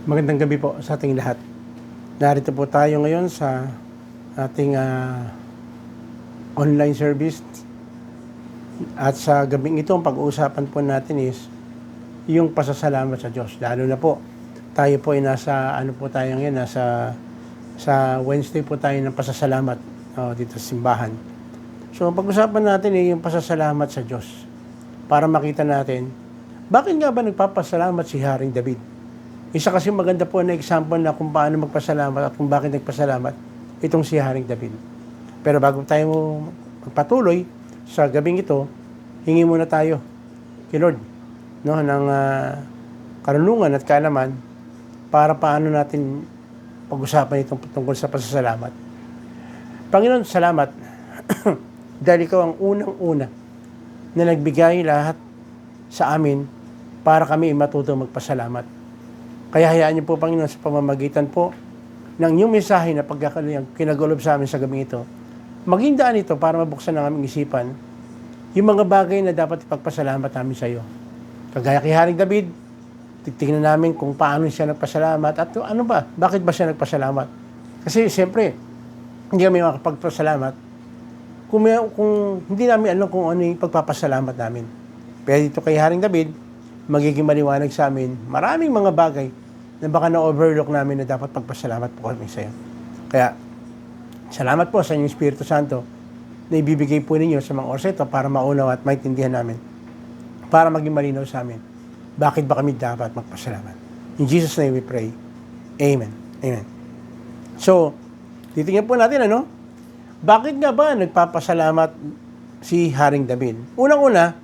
Magandang gabi po sa ating lahat. Narito po tayo ngayon sa ating online service. At sa gabing ito, ang pag-uusapan po natin is yung pasasalamat sa Diyos. Lalo na po, tayo po ay nasa Wednesday po tayo ng pasasalamat dito sa simbahan. So, ang pag-usapan natin ay yung pasasalamat sa Diyos. Para makita natin, bakit nga ba nagpapasalamat si Haring David? Isa kasi maganda po na example na kung paano magpasalamat at kung bakit nagpasalamat itong si Haring David. Pero bago tayo magpatuloy sa gabing ito, hingi muna tayo kay Lord ng karunungan at kaalaman para paano natin pag-usapan itong tungkol sa pasasalamat. Panginoon, salamat dahil ikaw ang unang-una na nagbigay lahat sa amin para kami matutong magpasalamat. Kaya hayaan niyo po, Panginoon, sa pamamagitan po ng inyong mensahe na kinagolob sa amin sa gabing ito, maging daan ito para mabuksan ang aming isipan yung mga bagay na dapat ipagpasalamat namin sa iyo. Kagaya kay Haring David, titingnan namin kung paano siya nagpasalamat at ano ba, bakit ba siya nagpasalamat. Kasi siyempre, hindi kami makapagpasalamat kung hindi namin alam kung ano yung pagpapasalamat namin. Pero dito kay Haring David, magiging maliwanag sa amin maraming mga bagay na baka na-overlook namin na dapat pagpasalamat po kami sa iyo. Kaya, salamat po sa inyong Espiritu Santo na ibibigay po ninyo sa mga oras ito para maunaw at maintindihan namin, para maging malinaw sa amin, bakit ba kami dapat magpasalamat. In Jesus' name we pray. Amen. Amen. So, titingnan po natin bakit nga ba nagpapasalamat si Haring David? Unang-una,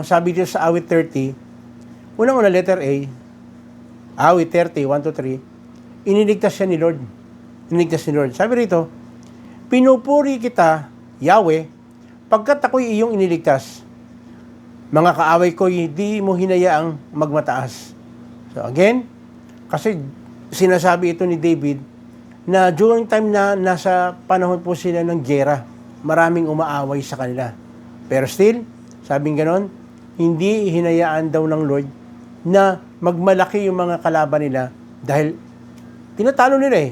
sabi dito sa awit 30, unang-una letter A, awit 30, 1-3, iniligtas siya ni Lord. Iniligtas ni Lord. Sabi rito, pinupuri kita, Yahweh, pagkat ako'y iyong iniligtas. Mga kaaway ko'y di mo hinayaang magmataas. So again, kasi sinasabi ito ni David na during time na nasa panahon po sila ng giyera, maraming umaaway sa kanila. Pero still, sabing ganon, hindi hinayaan daw ng Lord na magmalaki yung mga kalaban nila dahil tinatalo nila eh.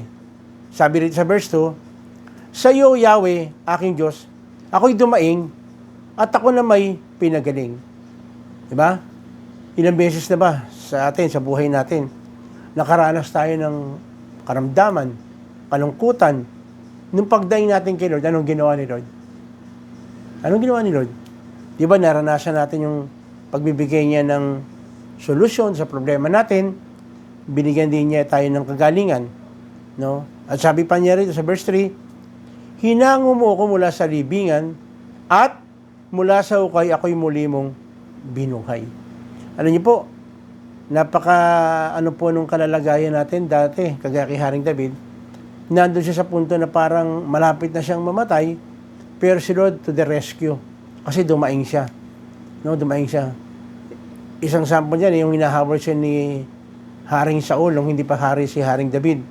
Sabi rin sa verse 2, sa iyo, Yahweh, aking Diyos, ako'y dumaing at ako na may pinagaling. Diba? Ilang beses na ba sa atin, sa buhay natin, nakaranas tayo ng karamdaman, kalungkutan, nung pagdaing natin kay Lord, anong ginawa ni Lord? Anong ginawa ni Lord? Diba naranasan natin yung pagbibigay niya ng solusyon sa problema natin, binigyan din niya tayo ng kagalingan. No? At sabi pa niya rito sa verse 3, hinango mo ako mula sa libingan at mula sa ukay ako'y muli mong binuhay. Ano niyo po, po nung kalalagayan natin dati, kagaya kay Haring David, nandun siya sa punto na parang malapit na siyang mamatay, pero si Lord to the rescue. Kasi dumaing siya. No, dumaing siya. Isang sample niyan, yung hinahabol siya ni Haring Saul, nung hindi pa hari si Haring David.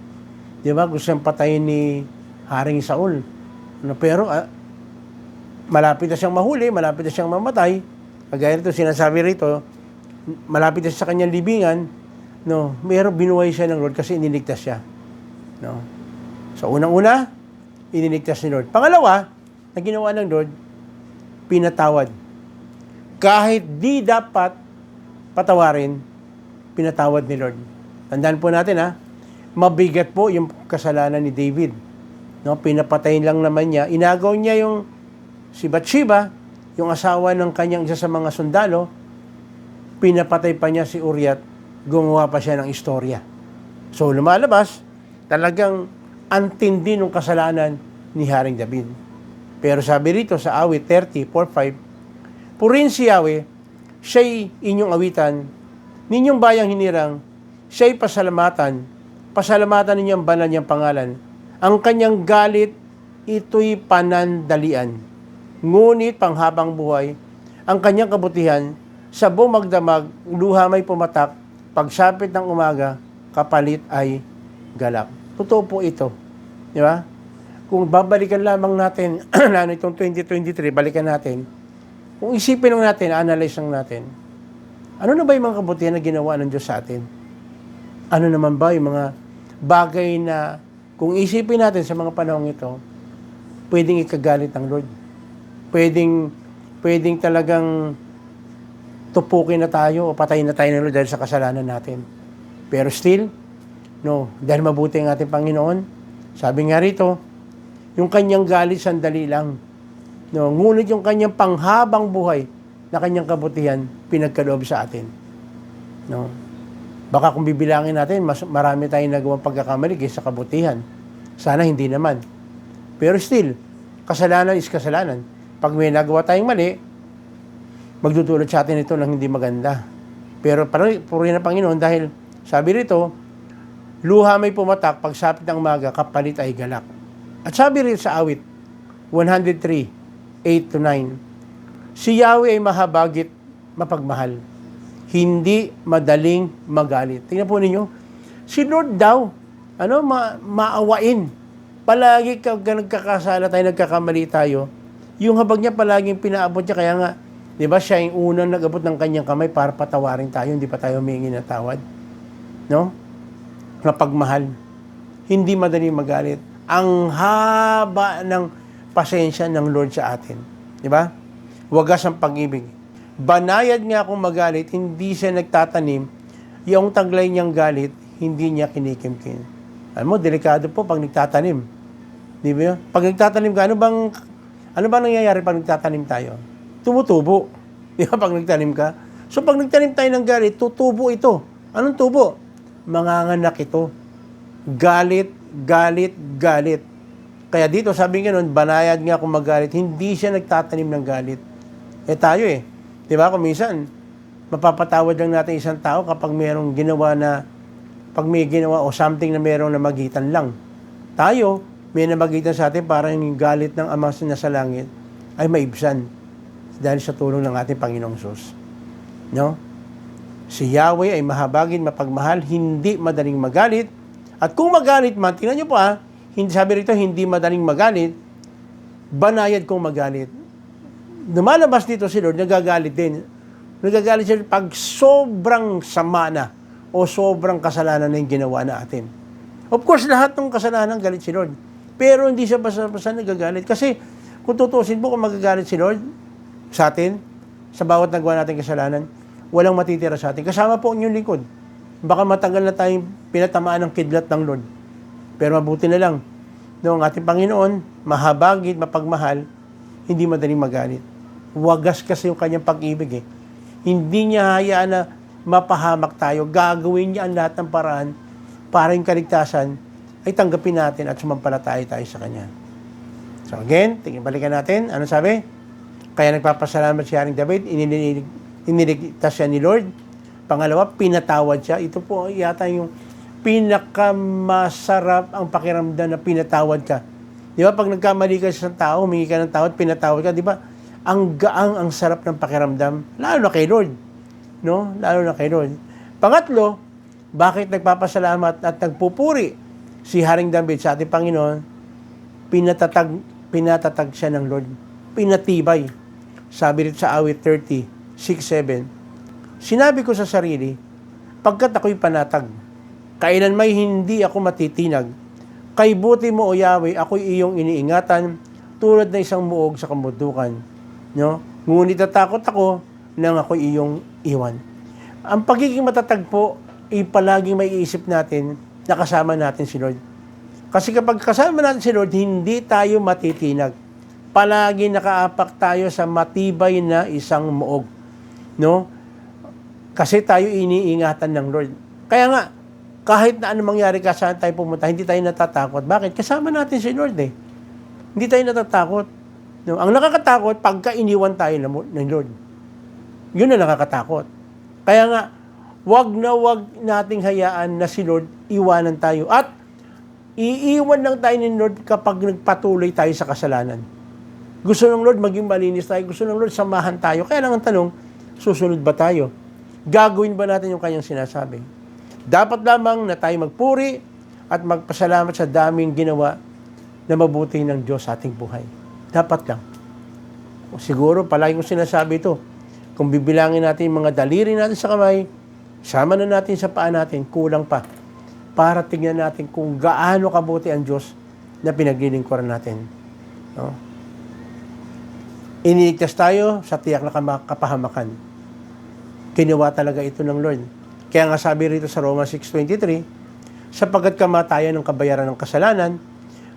Di ba? Gusto siyang patayin ni Haring Saul. Pero malapit na siyang mahuli, malapit na siyang mamatay. Kagaya rito, sinasabi rito, malapit na sa kanyang libingan, mayroong binuhay siya ng Lord kasi iniligtas siya. No? So, unang-una, iniligtas ni Lord. Pangalawa, na ginawa ng Lord, pinatawad. Kahit di dapat patawarin, pinatawad ni Lord. Tandaan po natin mabigat po yung kasalanan ni David. No, pinapatayin lang naman niya. Inagaw niya yung si Bathsheba, yung asawa ng kanyang isa sa mga sundalo, pinapatay pa niya si Uriah, gumawa pa siya ng istorya. So lumalabas, talagang antindi ng kasalanan ni Haring David. Pero sabi rito sa awit 30:4-5, purihin si Yahweh, siya'y inyong awitan, ninyong bayang hinirang, siya'y pasalamatan ninyo ang banal niyang pangalan. Ang kanyang galit, ito'y panandalian. Ngunit panghabang buhay, ang kanyang kabutihan, sa buong magdamag, luha may pumatak, pagsapit ng umaga, kapalit ay galak. Totoo po ito. Di ba? Kung babalikan lamang natin, itong 2023, balikan natin, kung isipin lang natin, analyze lang natin, ano na ba yung mga kabutihan na ginawa ng Diyos sa atin? Ano naman ba yung mga bagay na kung isipin natin sa mga panahong ito, pwedeng ikagalit ng Lord. Pwedeng talagang tupukin na tayo o patayin na tayo ng Lord dahil sa kasalanan natin. Pero still, no, dahil mabuti ang ating Panginoon, sabi nga rito, yung kanyang galit sandali lang. No, ngunit yung kanyang panghabang buhay na kanyang kabutihan, pinagkaloob sa atin. No? Baka kung bibilangin natin, marami tayong nagawang pagkakamali kaysa kabutihan. Sana hindi naman. Pero still, kasalanan is kasalanan. Pag may nagawa tayong mali, magdudulot sa atin ito ng hindi maganda. Pero purihin ng Panginoon dahil sabi rito, luha may pumatak, pagsapit ng umaga, kapalit ay galak. At sabi rito sa awit, 103, 8-9, si Yahweh ay mahabagit, mapagmahal. Hindi madaling magalit. Tingnan po ninyo, si Lord daw, maawain. Palagi nagkakasala tayo, nagkakamali tayo, yung habag niya palaging pinaabot niya, kaya nga, di ba, siya yung unang nag-abot ng kanyang kamay para patawarin tayo, hindi pa tayo humingi ng tawad. No? Mapagmahal. Hindi madaling magalit. Ang haba ng pasensya ng Lord sa atin. Di ba? Wagas ang pag-ibig. Banayad nga kung magalit, hindi siya nagtatanim, yung taglay niyang galit, hindi niya kinikimkim. Alam mo, delikado po pag nagtatanim. Di ba? Pag nagtatanim ka, ano bang nangyayari pag nagtatanim tayo? Tumutubo. Di ba pag nagtanim ka? So pag nagtanim tayo ng galit, tutubo ito. Anong tubo? Manganganak ito. Galit, galit, galit. Kaya dito, sabi nga nun, banayad nga kung magalit, hindi siya nagtatanim ng galit. Tayo Di ba? Kung minsan, mapapatawad lang natin isang tao kapag mayroong ginawa na, pag may ginawa o something na mayroong namagitan lang. Tayo, may namagitan sa atin para yung galit ng Ama na sa langit ay maibsan dahil sa tulong ng ating Panginoong Sus. No? Si Yahweh ay mahabagin, mapagmahal, hindi madaling magalit. At kung magalit man, tingnan nyo po sabi rito, hindi madaling magalit, banayad kung magalit. Lumalabas dito si Lord, nagagalit din. Nagagalit siya pag sobrang sama na o sobrang kasalanan na yung ginawa natin. Of course, lahat ng kasalanan galit si Lord. Pero hindi siya basta-basta nagagalit. Kasi kung tutusin mo kung magagalit si Lord sa atin, sa bawat nagawa natin kasalanan, walang matitira sa atin. Kasama po ang inyong lingkod. Baka matagal na tayong pinatamaan ng kidlat ng Lord. Pero mabuti na lang, ang ating Panginoon, mahabagit, mapagmahal, hindi madaling magalit. Wagas kasi yung kanyang pag-ibig Hindi niya hayaan na mapahamak tayo. Gagawin niya ang lahat ng paraan para yung kaligtasan ay tanggapin natin at sumampalataya tayo sa Kanya. So again, balikan natin. Ano sabi? Kaya nagpapasalamat si Haring David, iniligtas siya ni Lord. Pangalawa, pinatawad siya. Ito po yata yung pinakamasarap ang pakiramdam na pinatawad ka. Di ba? Pag nagkamali ka sa isang tao, humingi ka ng tawad, pinatawad ka, di ba? Ang gaang, ang sarap ng pakiramdam, lalo na kay Lord. No? Lalo na kay Lord. Pangatlo, bakit nagpapasalamat at nagpupuri si Haring David sa ating Panginoon? Pinatatag siya ng Lord. Pinatibay. Sabi rito sa awit 30, 6-7, sinabi ko sa sarili, pagkat ako'y panatag, kailan may hindi ako matitinag, kay buti mo o Yahweh, ako'y iyong iniingatan, tulad na isang muog sa kamundukan. No? Ngunit natakot ako nang ako'y iyong iwan. Ang pagiging matatag po, palaging may iisip natin na kasama natin si Lord. Kasi kapag kasama natin si Lord, hindi tayo matitinag. Palagi nakaapak tayo sa matibay na isang muog. No? Kasi tayo iniingatan ng Lord. Kaya nga, kahit na anong mangyari ka, saan tayo pumunta, hindi tayo natatakot. Bakit? Kasama natin si Lord Hindi tayo natatakot. No? Ang nakakatakot, pagka iniwan tayo ng Lord. Yun na nakakatakot. Kaya nga, wag nating hayaan na si Lord iwanan tayo. At iiwan lang tayo ni Lord kapag nagpatuloy tayo sa kasalanan. Gusto ng Lord maging malinis tayo. Gusto ng Lord samahan tayo. Kaya lang ang tanong, susunod ba tayo? Gagawin ba natin yung kanyang sinasabi? Dapat lamang na tayo magpuri at magpasalamat sa daming ginawa na mabuti ng Diyos sa ating buhay. Dapat lang. Siguro, palagi kong sinasabi ito, kung bibilangin natin yung mga daliri natin sa kamay, sama na natin sa paa natin, kulang pa. para tingnan natin kung gaano kabuti ang Diyos na pinaglilingkuran natin. No? Iniligtas tayo sa tiyak na kapahamakan. Ginawa talaga ito ng Lord. Kaya nga sabi rito sa Romans 6:23, sapagkat kamatayan ng kabayaran ng kasalanan,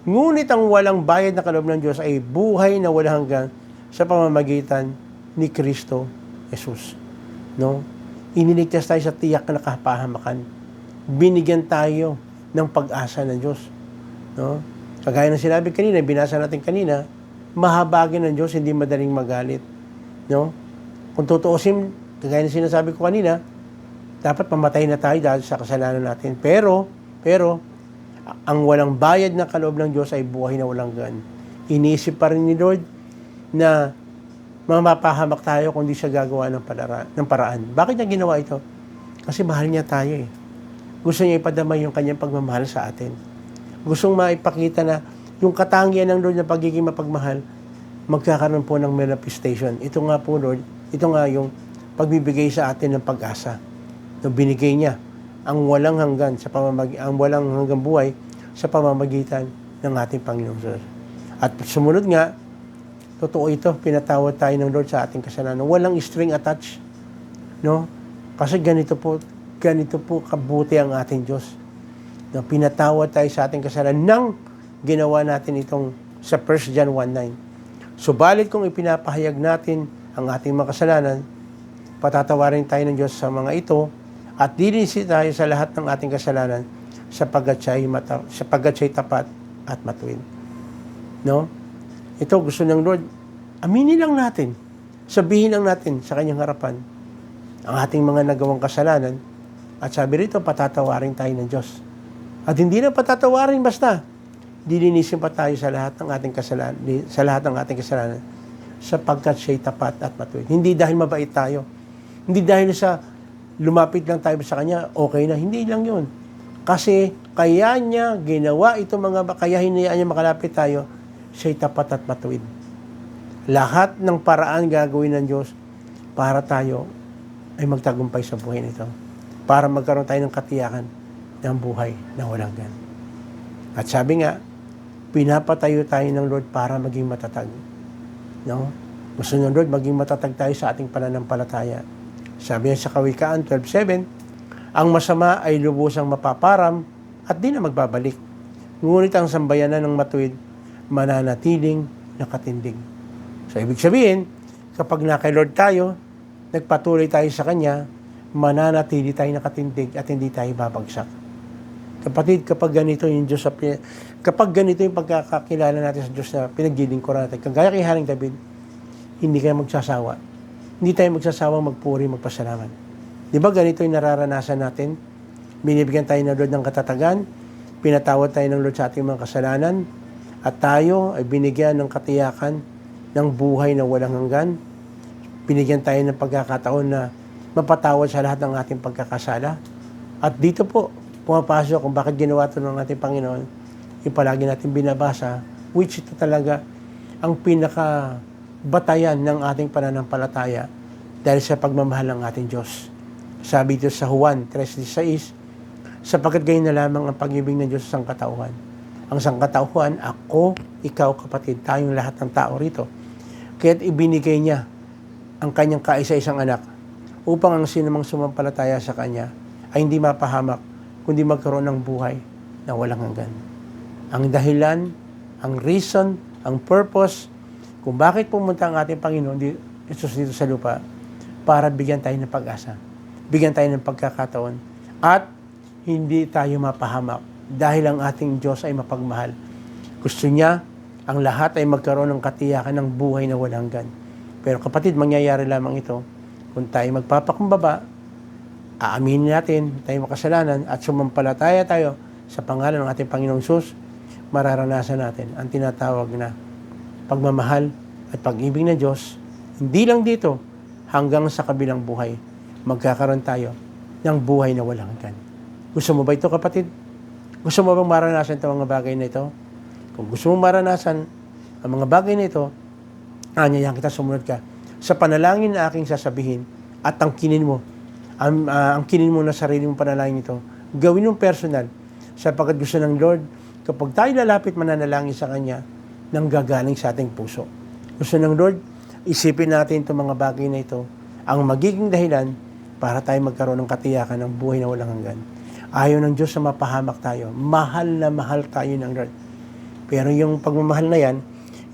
ngunit ang walang bayad na kaloob ng Diyos ay buhay na walang hanggan sa pamamagitan ni Kristo Jesus. No? Iniligtas tayo sa tiyak na kapahamakan. Binigyan tayo ng pag-asa ng Diyos. No? Kagaya ng sinabi kanina, binasa natin kanina, mahabagin ng Diyos, hindi madaling magalit. No? Kung tutuusin, kagaya ng sinasabi ko kanina, dapat mamatay na tayo dahil sa kasalanan natin. Pero, ang walang bayad na kaloob ng Diyos ay buhay na walang hanggan. Iniisip pa rin ni Lord na mamapahamak tayo kung di siya gagawa ng paraan. Bakit niya ginawa ito? Kasi mahal niya tayo eh. Gusto niya ipadamay yung kanyang pagmamahal sa atin. Gustong maipakita na yung katangian ng Lord na pagiging mapagmahal, magkakaroon po ng manifestation. Ito nga po, Lord, ito nga yung pagbibigay sa atin ng pag-asa. Na binigay niya ang walang hanggan ang walang hanggang buhay sa pamamagitan ng ating Panginoong Diyos. At sumunod nga, totoo ito, pinatawad tayo ng Lord sa ating kasalanan. Walang string attached. No? Kasi ganito po kabuti ang ating Diyos. Na pinatawad tayo sa ating kasalanan nang ginawa natin itong sa 1 John 1:9. Subalit kung ipinapahayag natin ang ating mga kasalanan, patatawarin tayo ng Diyos sa mga ito at dilinisin tayo sa lahat ng ating kasalanan sapagkat siya'y tapat at matuwid. No? Ito gusto ng Lord, aminin lang natin, sabihin lang natin sa kanyang harapan ang ating mga nagawang kasalanan at sabi rito, patatawarin tayo ng Diyos. At hindi na patatawarin basta, dilinisin pa tayo sa lahat ng ating kasalanan, sapagkat siya'y tapat at matuwid. Hindi dahil mabait tayo, hindi dahil sa lumapit lang tayo sa kanya, okay na, hindi lang yun. Kasi kaya niya ginawa ito kaya hinayaan niya makalapit tayo, siya'y tapat at matuwid. Lahat ng paraan gagawin ng Diyos para tayo ay magtagumpay sa buhay nito. Para magkaroon tayo ng katiyakan ng buhay na walang hanggan. At sabi nga, pinapatayo tayo ng Lord para maging matatag. No? Gusto ng Lord, maging matatag tayo sa ating pananampalataya. Sabi niya sa Kawikaan 12:7, ang masama ay lubusang mapaparam at di na magbabalik. Ngunit ang sambayanan ng matuwid, mananatiling nakatindig. So, ibig sabihin, kapag na kay Lord tayo, nagpatuloy tayo sa Kanya, mananatili tayo nakatindig at hindi tayo babagsak. Kapatid, kapag ganito yung pagkakakilala natin sa Diyos na pinaglilingkuran natin, kagaya kay Haring David, hindi kayo magsasawa. Hindi tayo magsasawang magpuri, magpasalamat. Di ba ganito yung nararanasan natin? Binibigyan tayo ng Lord ng katatagan, pinatawad tayo ng Lord sa ating mga kasalanan, at tayo ay binigyan ng katiyakan ng buhay na walang hanggan. Binigyan tayo ng pagkakataon na mapatawad sa lahat ng ating pagkakasala. At dito po, pumapasok kung bakit ginawa ito ng ating Panginoon, yung palagi natin binabasa, which ito talaga ang pinaka-batayan ng ating pananampalataya dahil sa pagmamahal ng ating Diyos. Sabi ito sa Juan 3:16, sapagkat gayon na lamang ang pag-ibig ng Diyos sa sangkatauhan. Ang sangkatauhan, ako, ikaw, kapatid, tayong lahat ng tao rito. Kaya't ibinigay niya ang kanyang kaisa-isang anak upang ang sinumang sumampalataya sa kanya ay hindi mapahamak, kundi magkaroon ng buhay na walang hanggan. Ang dahilan, ang reason, ang purpose, kung bakit pumunta ang ating Panginoon Jesus dito sa lupa, para bigyan tayo ng pag-asa, bigyan tayo ng pagkakataon, at hindi tayo mapahamak dahil ang ating Diyos ay mapagmahal. Gusto niya ang lahat ay magkaroon ng katiyakan ng buhay na walang hanggan. Pero kapatid, mangyayari lamang ito kung tayo magpapakumbaba, aaminin natin tayo makasalanan at sumampalataya tayo sa pangalan ng ating Panginoong Jesus, mararanasan natin ang tinatawag na pagmamahal at pag-ibig ng Diyos. Hindi lang dito, hanggang sa kabilang buhay, magkakaroon tayo ng buhay na walang hanggan. Gusto mo ba ito, kapatid? Gusto mo bang maranasan itong mga bagay na ito? Kung gusto mo maranasan ang mga bagay na ito, anyayahan kita, sumunod ka sa panalangin na aking sasabihin at angkinin mo na sarili mong panalangin ito. Gawin mong personal Sapagkat gusto ng Lord, kapag tayo lalapit mananalangin sa Kanya, nanggagaling sa ating puso. Gusto ng Lord, isipin natin itong mga bagay na ito, ang magiging dahilan para tayo magkaroon ng katiyakan ng buhay na walang hanggan. Ayaw ng Diyos na mapahamak tayo. Mahal na mahal tayo ng Lord. Pero yung pagmamahal na yan,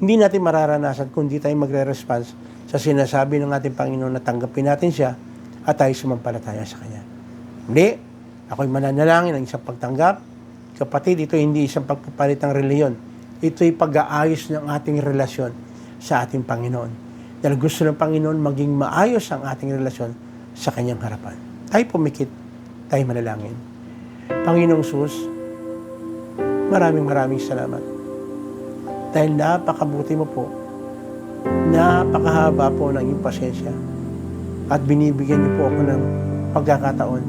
hindi natin mararanasan kung di tayo magre-response sa sinasabi ng ating Panginoon na tanggapin natin siya at tayo sumampalataya sa Kanya. Hindi. Ako'y mananalangin ng isang pagtanggap. Kapatid, ito hindi isang pagpapalit ng reliyon. Ito'y pag-aayos ng ating relasyon sa ating Panginoon. Dahil gusto ng Panginoon maging maayos ang ating relasyon sa Kanyang harapan. Tayo pumikit, tayo manalangin. Panginoong Sus, maraming salamat. Dahil napakabuti mo po, napakahaba po ng iyong pasensya at binibigyan niyo po ako ng pagkakataon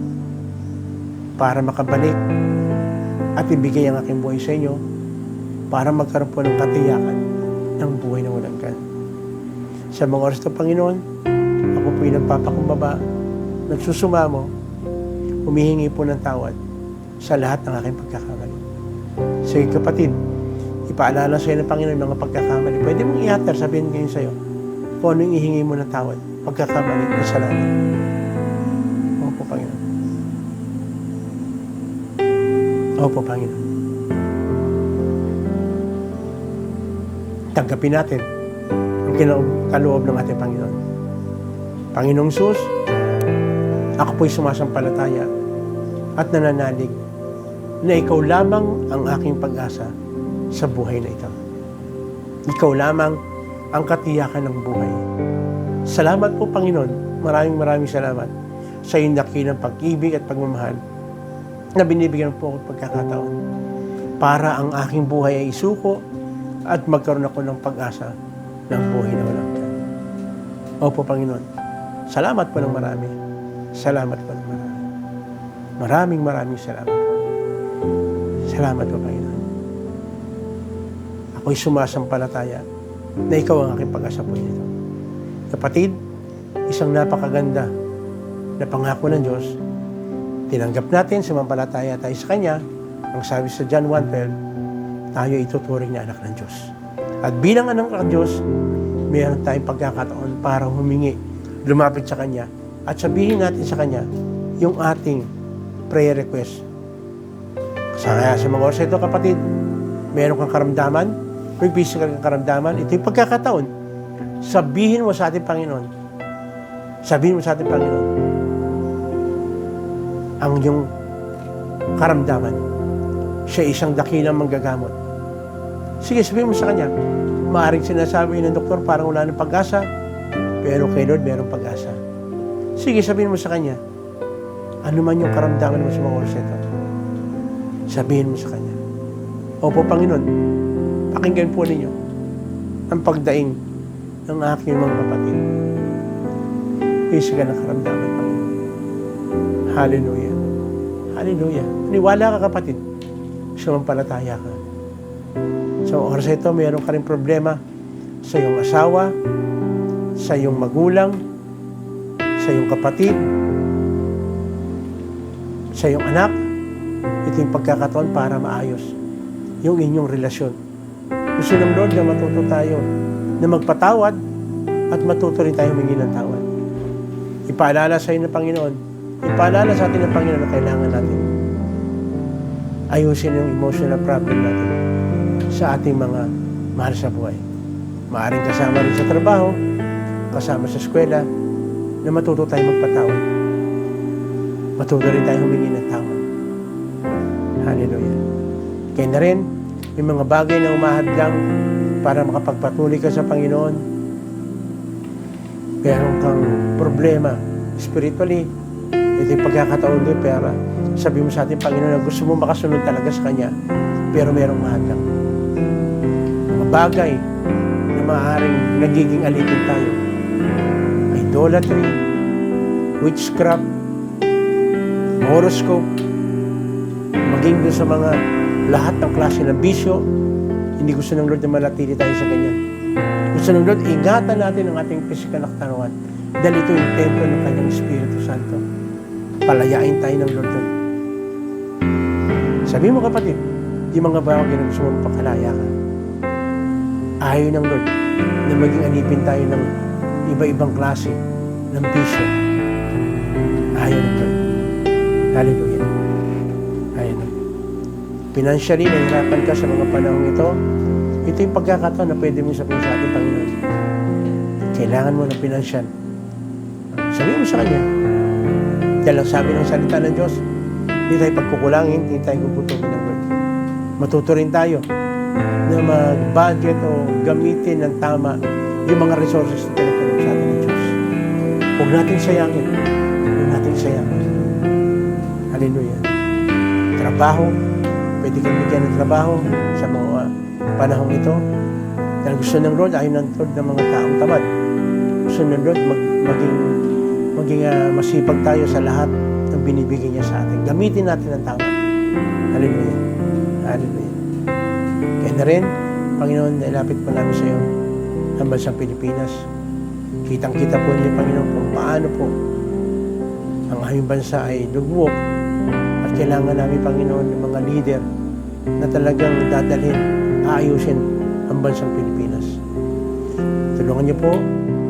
para makabalik at ibigay ang aking buhay sa inyo para magkaroon po ng katiyakan ng buhay na walang hanggan. Sa mga oras ito, Panginoon, ako po yung nagpapakumbaba, nagsusumamo, humihingi po ng tawad sa lahat ng aking pagkakamali. Sige kapatid, ipaalala sa iyo ng Panginoon yung mga pagkakamali. Pwede mong i-utter, sabihin ngayon sa iyo kung ano yung ihingi mo ng tawad, pagkakamali, kasalanan. Opo, Panginoon. Opo, Panginoon. Tanggapin natin ang kaloob ng ating Panginoon. Panginoong Sus, ako po'y sumasampalataya at nananalig na ikaw lamang ang aking pag-asa sa buhay na ito. Ikaw lamang ang katiyakan ng buhay. Salamat po, Panginoon. Maraming salamat sa iyong dakilang pag-ibig at pagmamahal na binibigyan po ako pagkakataon para ang aking buhay ay isuko at magkaroon ako ng pag-asa ng buhay na walang hanggan. Opo, Panginoon. Salamat po ng marami. Salamat po ng marami. Maraming salamat po. Salamat po, Panginoon. Ako'y sumasampalataya na ikaw ang aking pag-asa po dito. Kapatid, isang napakaganda na pangako ng Diyos. Tinanggap natin, sumampalataya tayo sa Kanya. Ang sabi sa John 1:12, tayo ituturing na anak ng Diyos. At bilang anak ng Diyos, mayroon tayong pagkakataon para humingi, lumapit sa Kanya, at sabihin natin sa Kanya yung ating prayer request. Kaya sa mga oras ito, kapatid, meron kang karamdaman, may physical kang karamdaman, ito yung pagkakataon. Sabihin mo sa ating Panginoon, ang iyong karamdaman. Siya isang dakilang manggagamot. Sige, sabihin mo sa Kanya, maaaring sinasabi ng doktor parang wala ng pag-asa, pero kay Lord merong pag-asa. Sige, sabihin mo sa Kanya, ano man yung karamdaman mo sa mga oras ito, sabihin mo sa Kanya, Opo, Panginoon, pakinggan po ninyo ang pagdaing ng aking mga kapatid. Physical na karamdaman, Panginoon. Hallelujah. Hallelujah. Niwala ka, kapatid. Sumampalataya ka. So, oras ito, mayroon ka rin problema sa iyong asawa, sa iyong magulang, sa iyong kapatid, sa iyong anak. Ito yung pagkakataon para maayos yung inyong relasyon. Gusto ng Lord na matuto tayo na magpatawad at matuto rin tayo humingi ng tawad. Ipaalala sa iyo ng Panginoon, ipaalala sa atin ng Panginoon na kailangan natin ayusin yung emotional problem natin sa ating mga mahal sa buhay. Maaaring kasama rin sa trabaho, kasama sa eskwela, na matuto tayo magpatawad. Matuto rin tayo humingi ng tawad. Hallelujah. Kaya na rin, yung mga bagay na umahadlang para makapagpatuloy ka sa Panginoon, meron kang problema spiritually, ito yung pagkakataon din, pero sabi mo sa ating Panginoon na gusto mo makasunod talaga sa Kanya, pero merong mahadlang. Mga bagay na maaaring nagiging alipin tayo. Idolatry, witchcraft, horoscope, maging doon sa mga lahat ng klase ng bisyo, hindi gusto ng Lord na manatili tayo sa ganyan. Gusto ng Lord, ingatan natin ang ating pisikal na katawan dahil ito yung templo ng Kanyang Espiritu Santo. Palayain tayo ng Lord doon. Sabi mo kapatid, yung mga bagay na gusto mong pakalaya ka. Ayaw ng Lord na maging alipin tayo ng iba-ibang klase ng bisyo. Ayaw ng Lord. Hallelujah. Ayaw ng Lord. Financially, nahihirapan ka sa mga panahon ito. Ito yung pagkakataon na pwede mo sabihin sa ating Panginoon. Kailangan mo ng financial. Sabihin mo sa Kanya. Dahil ang sabi ng salita ng Diyos, hindi tayo pagkukulangin, hindi tayo gugutumin ng Lord. Matuto rin tayo na mag-budget o gamitin ng tama yung mga resources na pinagkaroon sa atin ng Diyos. Huwag natin sayangin. Huwag natin sayangin. Hallelujah. Trabaho. Pwede kang bigyan ng trabaho sa mga panahon ito. Dahil gusto ng Lord, ayaw ng Lord ng mga taong tamad. Gusto ng Lord maging masipag tayo sa lahat ng binibigay niya sa atin. Gamitin natin ang tama. Hallelujah. Hallelujah. Kaya na rin, Panginoon, nailapit po namin sa iyo ang bansang Pilipinas. Kitang-kita po niyo, Panginoon, kung paano po ang aming bansa ay lugmok at kailangan namin, Panginoon, ng mga leader na talagang dadalhin, aayusin ang bansang Pilipinas. Tulungan niyo po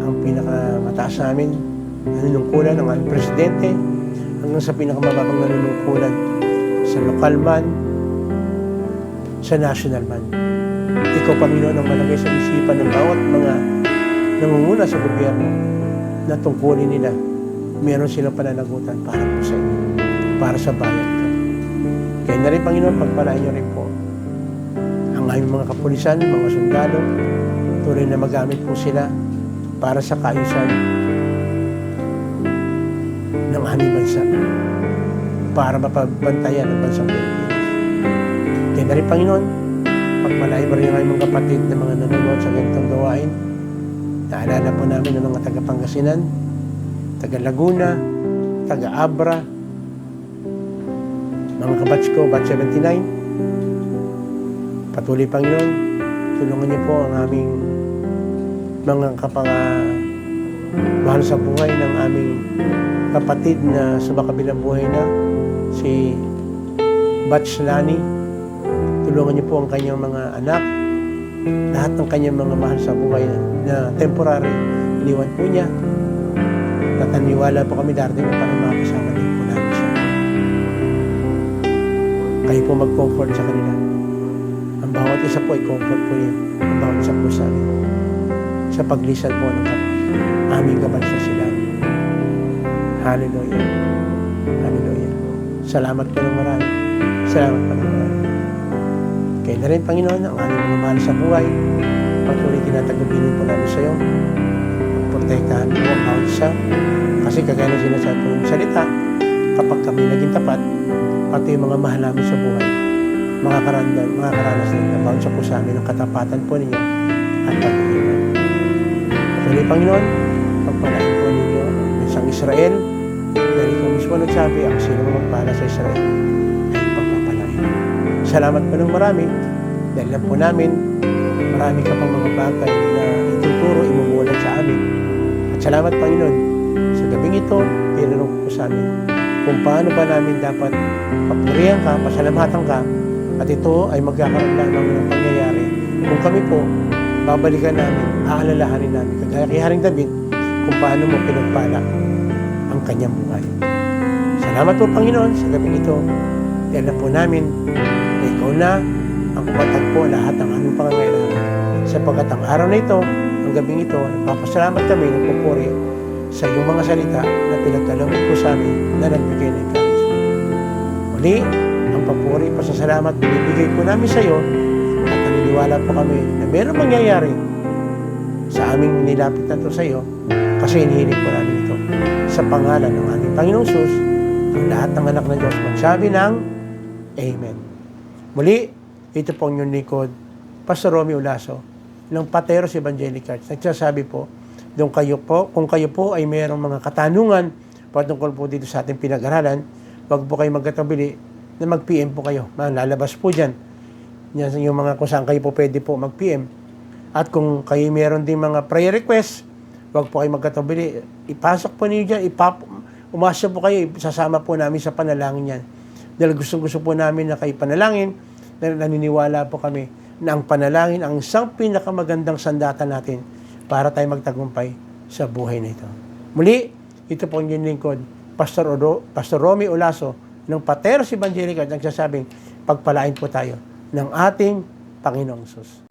ang pinakamataas namin nanunungkulan ng aming presidente hanggang sa pinakamababang nanunungkulan sa lokal man, sa national man. Ikaw, Panginoon, ang malagay sa isipan ng bawat mga nangunguna sa gobyerno na tungkulin nila. Meron silang pananagutan para po sa inyo, para sa bayan ito. Kaya na rin, Panginoon, pagpalain niyo rin po ang aming mga kapulisan, mga sundalo, tuloy na magamit po sila para sa kaayusan ng aming bansa, para mapagbantayan ang bansang Pilipinas. Kaya na rin, Panginoon, pagpalain mo rin ang aming mga kapatid na mga nanonood sa ganitong gawain. Naalala po namin ang mga taga-Pangasinan, taga-Laguna, taga-Abra, mga kabatch ko, batch 79. Patuloy, Panginoon, tulungan niyo po ang aming mga mahal sa buhay ng aming kapatid na sa makabilang buhay na, si Batch Lani. Tulungan niyo po ang kanyang mga anak, lahat ng kanyang mga mahal sa buhay na temporary iniwan po niya. Nataniwala po kami darating na parang makakasama din po namin siya. Kayo po mag-comfort sa kanila. Ang bawat isa po ay comfort po niya. Ang bawat isa po sa amin. Sa paglisan po ng aming kabansa sila. Hallelujah. Hallelujah. Salamat po ng marami. Salamat po ng marami. Kaya na rin, Panginoon, ang aming mga mahal sa buhay, patuloy tinatagubinin po namin sa iyo. Protektahan po ang bawat isa. Kasi kagaya ng sinasabi po ng salita, kapag kami naging tapat, pati yung mga mahal namin sa buhay, makakaranas din na bawat sa po sa amin ang katapatan po ninyo at pag-iwan. Patuloy, Panginoon, pagpalain po ninyo ang bansang Israel, dahil ikaw mismo nagsabi, ang sino magpala sa Israel ay pagpapalain. Salamat po ng marami, dahil lang po namin, marami ka pang mga bagay na ituturo, imumulat sa amin. At salamat, Panginoon, sa gabing ito, tinanong po sa amin kung paano ba namin dapat papurihan ka, pasalamatan ka, at ito ay magkakaroon lamang ng pangyayari. Kung kami po, babalikan namin, aalalahanin namin, kagaya kay Haring David, kung paano mo pinagpala ang kanyang buhay. Salamat po, Panginoon, sa gabing ito. Dahil na po namin na ikaw na ang kumatagpo lahat ng aming pangangailangan. Sapagkat ang araw na ito, ang gabing ito, nagpapasalamat kami ng pupuri sa iyong mga salita na pinagkaloob po sa amin na nagbigay ng encouragement. Muli, ang papuri, pasasalamat, binibigay po namin sa iyo at naniniwala po kami na mayroong mangyayari sa aming nilapit na ito sa iyo kasi hinihiling po namin ito sa pangalan ng aming Panginoong Sus, ang lahat ng anak ng Diyos magsabi ng Amen. Muli, ito po ang inyong likod, Pastor Romy Ulaso, ng Pateros Evangelical Church. Nagsasabi po, kung kayo po ay mayroong mga katanungan patungkol po dito sa ating pinag-aralan, wag po kayo magkatabili na mag-PM po kayo. Lalabas po dyan. Yan yung mga kung saan kayo po pwede po mag-PM. At kung kayo mayroon din mga prayer request, wag po kayo magkatabili. Ipasok po niyo dyan, umasa po kayo, sasama po namin sa panalangin yan Dahil gustong-gusto po namin na kayo panalangin, dahil naniniwala po kami na ang panalangin ang isang pinakamagandang sandata natin para tayo magtagumpay sa buhay na ito. Muli, ito po ang inyong lingkod, Pastor Romy Olaso ng Pateros Evangelical, nagsasabing pagpalain po tayo ng ating Panginoong Sus.